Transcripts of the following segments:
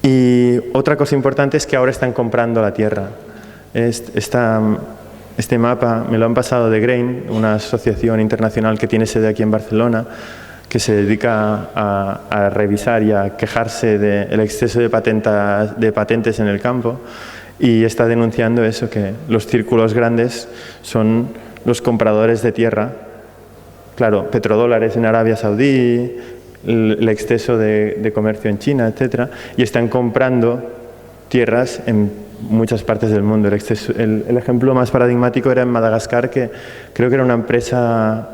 Y otra cosa importante es que ahora están comprando la tierra. Este mapa me lo han pasado de Grain, una asociación internacional que tiene sede aquí en Barcelona, que se dedica a revisar y a quejarse del exceso de patentes en el campo, y está denunciando eso, que los círculos grandes son los compradores de tierra. Claro, petrodólares en Arabia Saudí, el exceso de comercio en China, etcétera, y están comprando tierras en muchas partes del mundo. El ejemplo más paradigmático era en Madagascar, que creo que era una empresa,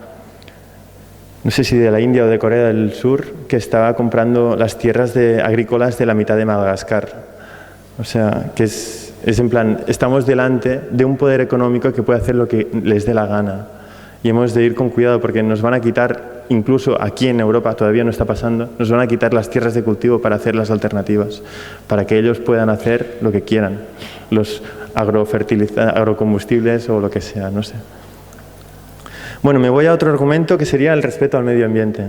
no sé si de la India o de Corea del Sur, que estaba comprando las tierras agrícolas de la mitad de Madagascar. O sea, que es en plan, estamos delante de un poder económico que puede hacer lo que les dé la gana. Y hemos de ir con cuidado, porque nos van a quitar, incluso aquí en Europa todavía no está pasando, nos van a quitar las tierras de cultivo para hacer las alternativas, para que ellos puedan hacer lo que quieran, los agrocombustibles o lo que sea, no sé. Bueno, me voy a otro argumento, que sería el respeto al medio ambiente.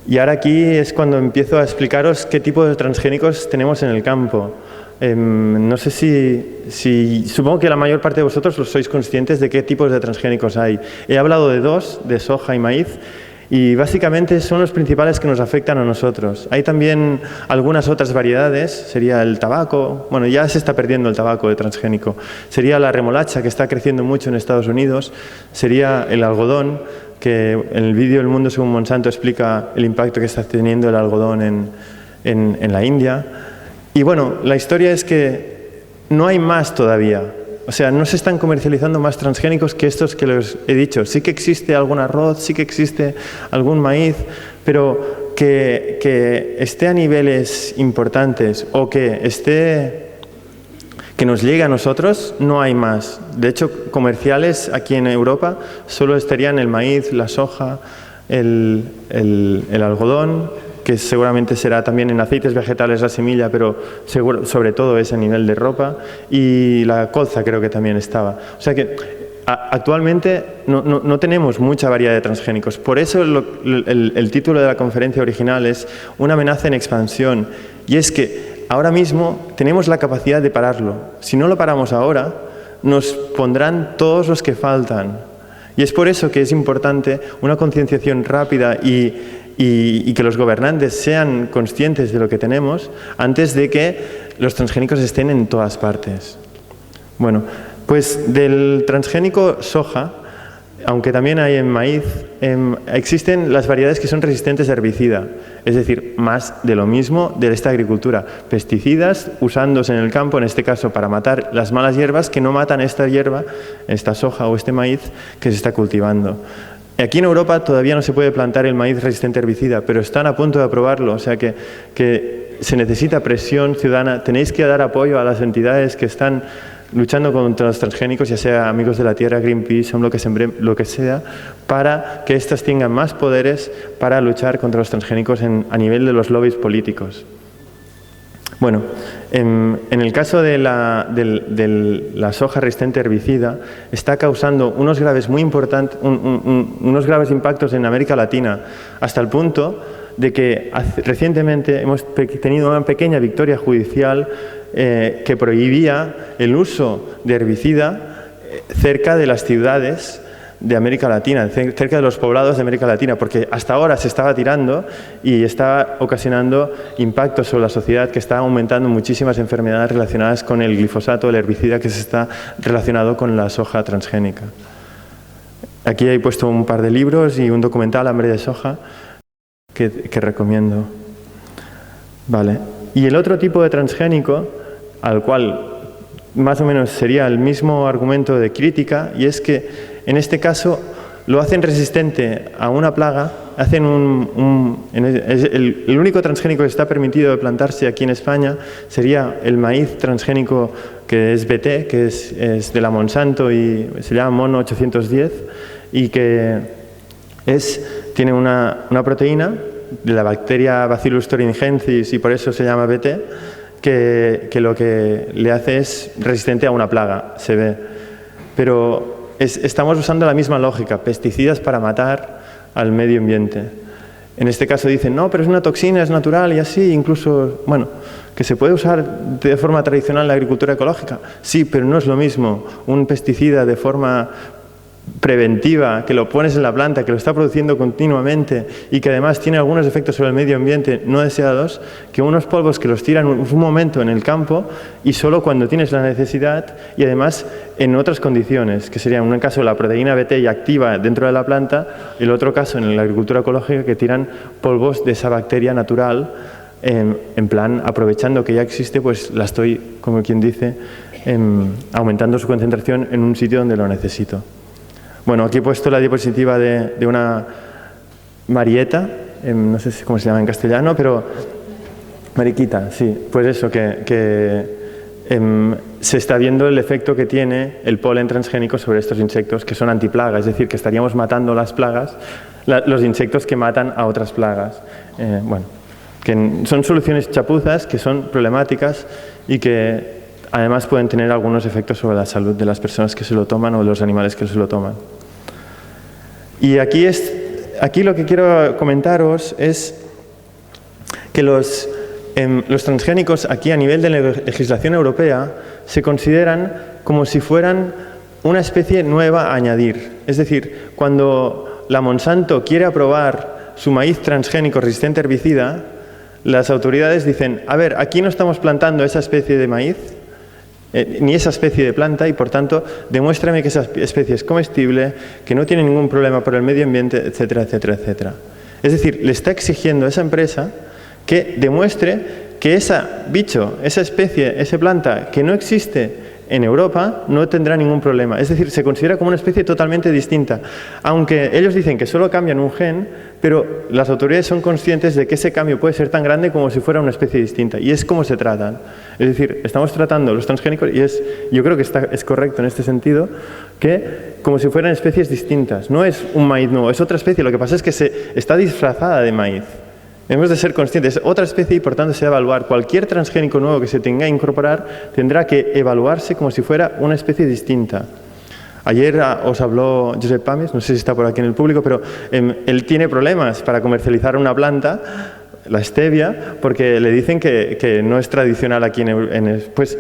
Y ahora aquí es cuando empiezo a explicaros qué tipo de transgénicos tenemos en el campo. No sé si supongo que la mayor parte de vosotros sois conscientes de qué tipos de transgénicos hay. He hablado de dos, de soja y maíz, y básicamente son los principales que nos afectan a nosotros. Hay también algunas otras variedades, sería el tabaco, bueno, ya se está perdiendo el tabaco de transgénico, sería la remolacha, que está creciendo mucho en Estados Unidos, sería el algodón, que en el vídeo El Mundo según Monsanto explica el impacto que está teniendo el algodón en la India. Y bueno, la historia es que no hay más todavía. O sea, no se están comercializando más transgénicos que estos que les he dicho. Sí que existe algún arroz, sí que existe algún maíz, pero que esté a niveles importantes o que nos llegue a nosotros, no hay más. De hecho, comerciales aquí en Europa solo estarían el maíz, la soja, el algodón, que seguramente será también en aceites vegetales la semilla, pero sobre todo es a nivel de ropa, y la colza creo que también estaba. O sea que actualmente no tenemos mucha variedad de transgénicos. Por eso el título de la conferencia original es Una amenaza en expansión, y es que ahora mismo tenemos la capacidad de pararlo. Si no lo paramos ahora, nos pondrán todos los que faltan. Y es por eso que es importante una concienciación rápida y que los gobernantes sean conscientes de lo que tenemos antes de que los transgénicos estén en todas partes. Bueno, pues del transgénico soja, aunque también hay en maíz, existen las variedades que son resistentes a herbicida, es decir, más de lo mismo de esta agricultura. Pesticidas usándose en el campo, en este caso para matar las malas hierbas que no matan esta hierba, esta soja o este maíz que se está cultivando. Aquí en Europa todavía no se puede plantar el maíz resistente a herbicida, pero están a punto de aprobarlo, o sea que se necesita presión ciudadana. Tenéis que dar apoyo a las entidades que están luchando contra los transgénicos, ya sea Amigos de la Tierra, Greenpeace, lo que sea, para que éstas tengan más poderes para luchar contra los transgénicos a nivel de los lobbies políticos. Bueno, en el caso de la soja resistente a herbicida, está causando unos graves impactos en América Latina, hasta el punto de que recientemente hemos tenido una pequeña victoria judicial que prohibía el uso de herbicida cerca de las ciudades de América Latina, cerca de los poblados de América Latina, porque hasta ahora se estaba tirando y estaba ocasionando impactos sobre la sociedad, que está aumentando muchísimas enfermedades relacionadas con el glifosato, el herbicida que se está relacionado con la soja transgénica. Aquí he puesto un par de libros y un documental, Hambre de soja, que recomiendo. Vale. Y el otro tipo de transgénico, al cual más o menos sería el mismo argumento de crítica, y es que en este caso lo hacen resistente a una plaga, hacen el único transgénico que está permitido de plantarse aquí en España sería el maíz transgénico que es BT, que es de la Monsanto y se llama Mono 810, y que tiene una proteína de la bacteria Bacillus thuringiensis, y por eso se llama BT, que lo que le hace es resistente a una plaga, se ve. Pero estamos usando la misma lógica, pesticidas para matar al medio ambiente. En este caso dicen, no, pero es una toxina, es natural y así, incluso, bueno, que se puede usar de forma tradicional en la agricultura ecológica. Sí, pero no es lo mismo un pesticida de forma preventiva, que lo pones en la planta, que lo está produciendo continuamente y que además tiene algunos efectos sobre el medio ambiente no deseados, que unos polvos que los tiran un momento en el campo y solo cuando tienes la necesidad y además en otras condiciones, que sería en un caso la proteína BT activa dentro de la planta y el otro caso en la agricultura ecológica que tiran polvos de esa bacteria natural en plan aprovechando que ya existe, pues la estoy, como quien dice, aumentando su concentración en un sitio donde lo necesito. Bueno, aquí he puesto la diapositiva de una marieta, no sé cómo se llama en castellano, pero mariquita, sí, pues eso, que se está viendo el efecto que tiene el polen transgénico sobre estos insectos que son antiplaga, es decir, que estaríamos matando las plagas, los insectos que matan a otras plagas. Bueno, que son soluciones chapuzas, que son problemáticas y que además pueden tener algunos efectos sobre la salud de las personas que se lo toman o de los animales que se lo toman. Y aquí lo que quiero comentaros es que los transgénicos aquí a nivel de la legislación europea se consideran como si fueran una especie nueva a añadir. Es decir, cuando la Monsanto quiere aprobar su maíz transgénico resistente a herbicida, las autoridades dicen, a ver, aquí no estamos plantando esa especie de maíz, ni esa especie de planta y por tanto demuéstrame que esa especie es comestible, que no tiene ningún problema por el medio ambiente, etcétera, etcétera, etcétera. Es decir, le está exigiendo a esa empresa que demuestre que ese bicho, esa especie, esa planta que no existe en Europa no tendrá ningún problema. Es decir, se considera como una especie totalmente distinta. Aunque ellos dicen que solo cambian un gen, pero las autoridades son conscientes de que ese cambio puede ser tan grande como si fuera una especie distinta. Y es como se tratan. Es decir, estamos tratando los transgénicos, y yo creo que es correcto en este sentido, que como si fueran especies distintas. No es un maíz nuevo, es otra especie. Lo que pasa es que está disfrazada de maíz. Debemos de ser conscientes, es otra especie y por tanto se va a evaluar. Cualquier transgénico nuevo que se tenga que incorporar tendrá que evaluarse como si fuera una especie distinta. Ayer os habló Josep Pamies, no sé si está por aquí en el público, pero él tiene problemas para comercializar una planta, la stevia, porque le dicen que no es tradicional aquí pues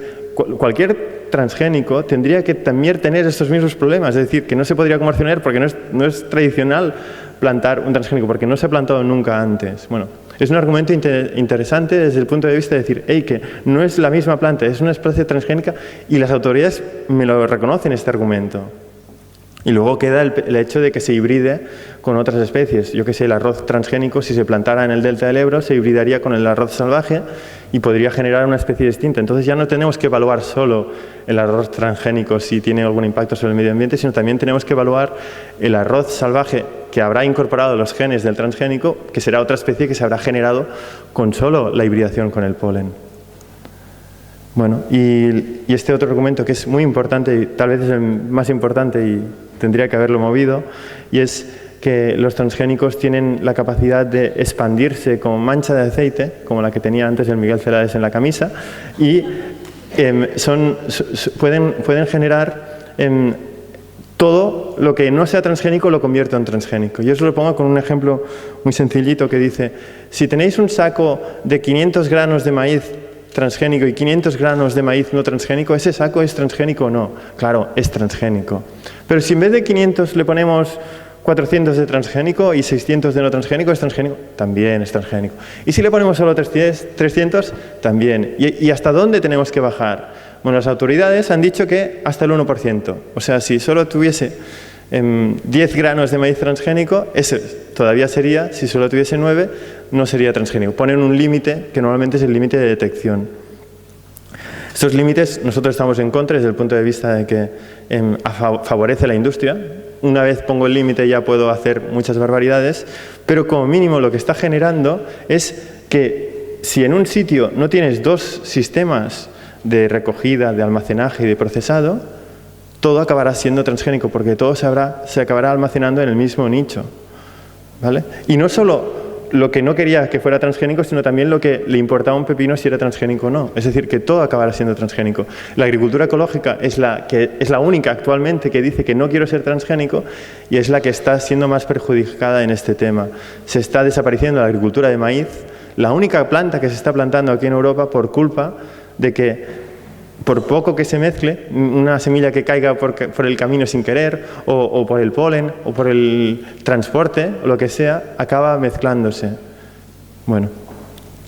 cualquier transgénico tendría que también tener estos mismos problemas, es decir, que no se podría comercializar porque no es tradicional plantar un transgénico, porque no se ha plantado nunca antes. Bueno, es un argumento interesante desde el punto de vista de decir, que no es la misma planta, es una especie transgénica y las autoridades me lo reconocen este argumento. Y luego queda el hecho de que se hibride con otras especies. Yo que sé, el arroz transgénico, si se plantara en el delta del Ebro, se hibridaría con el arroz salvaje y podría generar una especie distinta. Entonces ya no tenemos que evaluar solo el arroz transgénico si tiene algún impacto sobre el medio ambiente, sino también tenemos que evaluar el arroz salvaje que habrá incorporado los genes del transgénico, que será otra especie que se habrá generado con solo la hibridación con el polen. Bueno, y este otro argumento que es muy importante y tal vez es el más importante y tendría que haberlo movido, y es que los transgénicos tienen la capacidad de expandirse como mancha de aceite, como la que tenía antes el Miguel Celades en la camisa, y pueden generar todo lo que no sea transgénico lo convierto en transgénico. Yo os lo pongo con un ejemplo muy sencillito que dice, si tenéis un saco de 500 granos de maíz transgénico y 500 granos de maíz no transgénico, ¿ese saco es transgénico o no? Claro, es transgénico. Pero si en vez de 500 le ponemos 400 de transgénico y 600 de no transgénico, ¿es transgénico? También es transgénico. Y si le ponemos solo 300, también. ¿Y hasta dónde tenemos que bajar? Bueno, las autoridades han dicho que hasta el 1%. O sea, si solo tuviese 10 granos de maíz transgénico, ese todavía sería, si solo tuviese 9, no sería transgénico. Ponen un límite que normalmente es el límite de detección. Estos límites nosotros estamos en contra desde el punto de vista de que favorece la industria. Una vez pongo el límite ya puedo hacer muchas barbaridades, pero como mínimo lo que está generando es que si en un sitio no tienes dos sistemas de recogida, de almacenaje y de procesado, todo acabará siendo transgénico porque todo se acabará almacenando en el mismo nicho, ¿vale? Y no solo lo que no quería que fuera transgénico, sino también lo que le importaba un pepino si era transgénico o no. Es decir, que todo acabará siendo transgénico. La agricultura ecológica es la única actualmente que dice que no quiero ser transgénico y es la que está siendo más perjudicada en este tema. Se está desapareciendo la agricultura de maíz, la única planta que se está plantando aquí en Europa por culpa de que por poco que se mezcle, una semilla que caiga por el camino sin querer, o por el polen, o por el transporte, o lo que sea, acaba mezclándose. Bueno,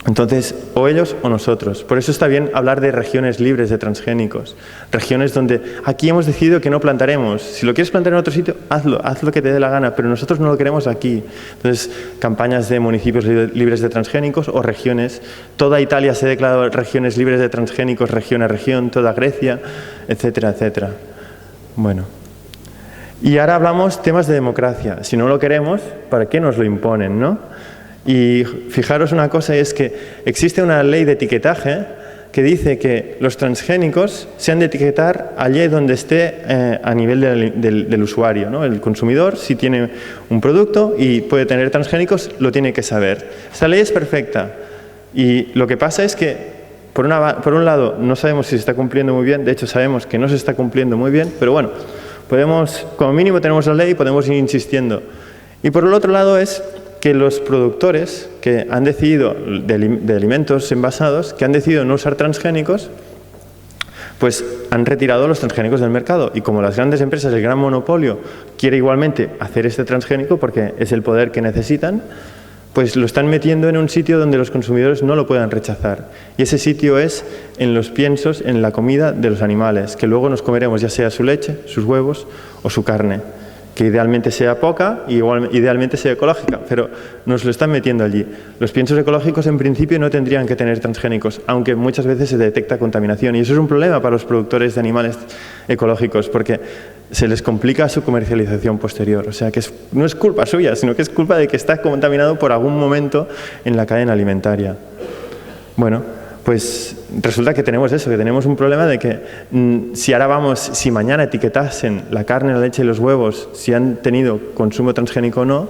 entonces, o ellos o nosotros. Por eso está bien hablar de regiones libres de transgénicos. Regiones donde aquí hemos decidido que no plantaremos. Si lo quieres plantar en otro sitio, hazlo, haz lo que te dé la gana, pero nosotros no lo queremos aquí. Entonces, campañas de municipios libres de transgénicos o regiones. Toda Italia se ha declarado regiones libres de transgénicos, región a región, toda Grecia, etcétera, etcétera. Bueno. Y ahora hablamos temas de democracia. Si no lo queremos, ¿para qué nos lo imponen, no? Y fijaros una cosa, es que existe una ley de etiquetaje que dice que los transgénicos se han de etiquetar allí donde esté a nivel del usuario, ¿no? El consumidor, si tiene un producto y puede tener transgénicos, lo tiene que saber. Esta ley es perfecta y lo que pasa es que, por un lado, no sabemos si se está cumpliendo muy bien, de hecho sabemos que no se está cumpliendo muy bien, pero bueno, como mínimo tenemos la ley y podemos ir insistiendo. Y por el otro lado es que los productores que han decidido, de alimentos envasados, que han decidido no usar transgénicos, pues han retirado los transgénicos del mercado. Y como las grandes empresas, el gran monopolio, quiere igualmente hacer este transgénico porque es el poder que necesitan, pues lo están metiendo en un sitio donde los consumidores no lo puedan rechazar. Y ese sitio es en los piensos, en la comida de los animales, que luego nos comeremos ya sea su leche, sus huevos o su carne. Que idealmente sea poca y idealmente sea ecológica, pero nos lo están metiendo allí. Los piensos ecológicos en principio no tendrían que tener transgénicos, aunque muchas veces se detecta contaminación. Y eso es un problema para los productores de animales ecológicos, porque se les complica su comercialización posterior. O sea que no es culpa suya, sino que es culpa de que está contaminado por algún momento en la cadena alimentaria. Bueno, pues resulta que tenemos eso, que tenemos un problema de que si mañana etiquetasen la carne, la leche y los huevos, si han tenido consumo transgénico o no,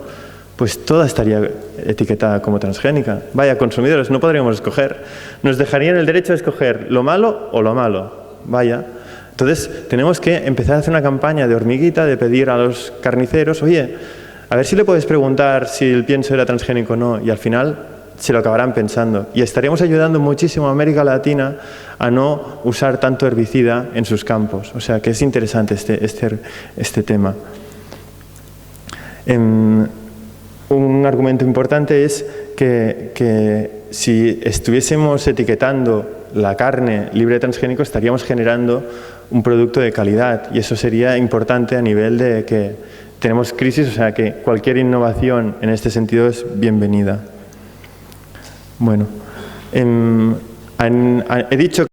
pues toda estaría etiquetada como transgénica. Vaya, consumidores, no podríamos escoger. Nos dejarían el derecho a escoger lo malo o lo malo. Vaya. Entonces, tenemos que empezar a hacer una campaña de hormiguita, de pedir a los carniceros, oye, a ver si le puedes preguntar si el pienso era transgénico o no, y al final se lo acabarán pensando. Y estaríamos ayudando muchísimo a América Latina a no usar tanto herbicida en sus campos. O sea que es interesante este tema. Un argumento importante es que si estuviésemos etiquetando la carne libre de transgénicos, estaríamos generando un producto de calidad. Y eso sería importante a nivel de que tenemos crisis, o sea que cualquier innovación en este sentido es bienvenida. Bueno, he dicho